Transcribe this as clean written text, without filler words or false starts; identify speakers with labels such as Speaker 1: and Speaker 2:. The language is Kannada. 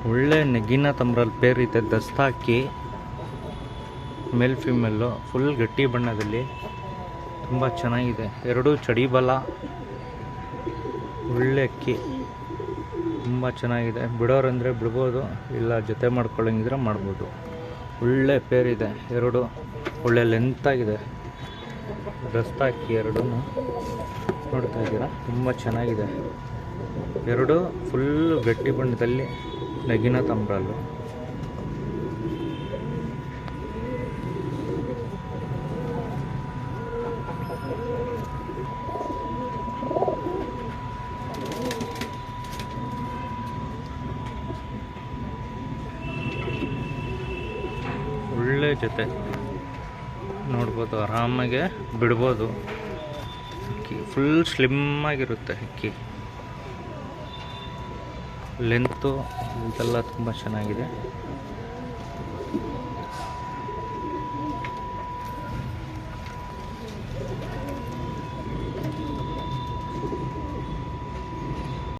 Speaker 1: ಒಳ್ಳೆ ನೆಗ್ಗಿನ ತಂಬ್ರಲ್ಲಿ ಪೇರ್ ಇದೆ. ದಸ್ತಾಕಿ ಮೇಲ್ ಫಿಮೇಲು ಫುಲ್ ಗಟ್ಟಿ ಬಣ್ಣದಲ್ಲಿ ತುಂಬ ಚೆನ್ನಾಗಿದೆ. ಎರಡೂ ಚಡಿ ಬಲ, ಒಳ್ಳೆ ಅಕ್ಕಿ ತುಂಬ ಚೆನ್ನಾಗಿದೆ. ಬಿಡೋರಂದರೆ ಬಿಡ್ಬೋದು, ಇಲ್ಲ ಜೊತೆ ಮಾಡ್ಕೊಳ್ಳೋಂಗಿದ್ರೆ ಮಾಡ್ಬೋದು. ಒಳ್ಳೆ ಪೇರಿದೆ, ಎರಡು ಒಳ್ಳೆ ಲೆಂತಾಗಿದೆ. ದಸ್ತಾಕಿ ಎರಡೂ ನೋಡ್ತಾ ಇದ್ದೀರಾ, ತುಂಬ ಚೆನ್ನಾಗಿದೆ. ಎರಡು ಫುಲ್ ಗಟ್ಟಿ ಬಣ್ಣದಲ್ಲಿ ನಗಿನ ತಂಬ್ರಲ್ಲು. ಒಳ್ಳೆ ಜೊತೆ ನೋಡ್ಬೋದು, ಆರಾಮಾಗೆ ಬಿಡ್ಬೋದು. ಅಕ್ಕಿ ಫುಲ್ ಸ್ಲಿಮ್ ಆಗಿರುತ್ತೆ. ಅಕ್ಕಿ ಲೆಂತು ಇದೆಲ್ಲ ತುಂಬ ಚೆನ್ನಾಗಿದೆ.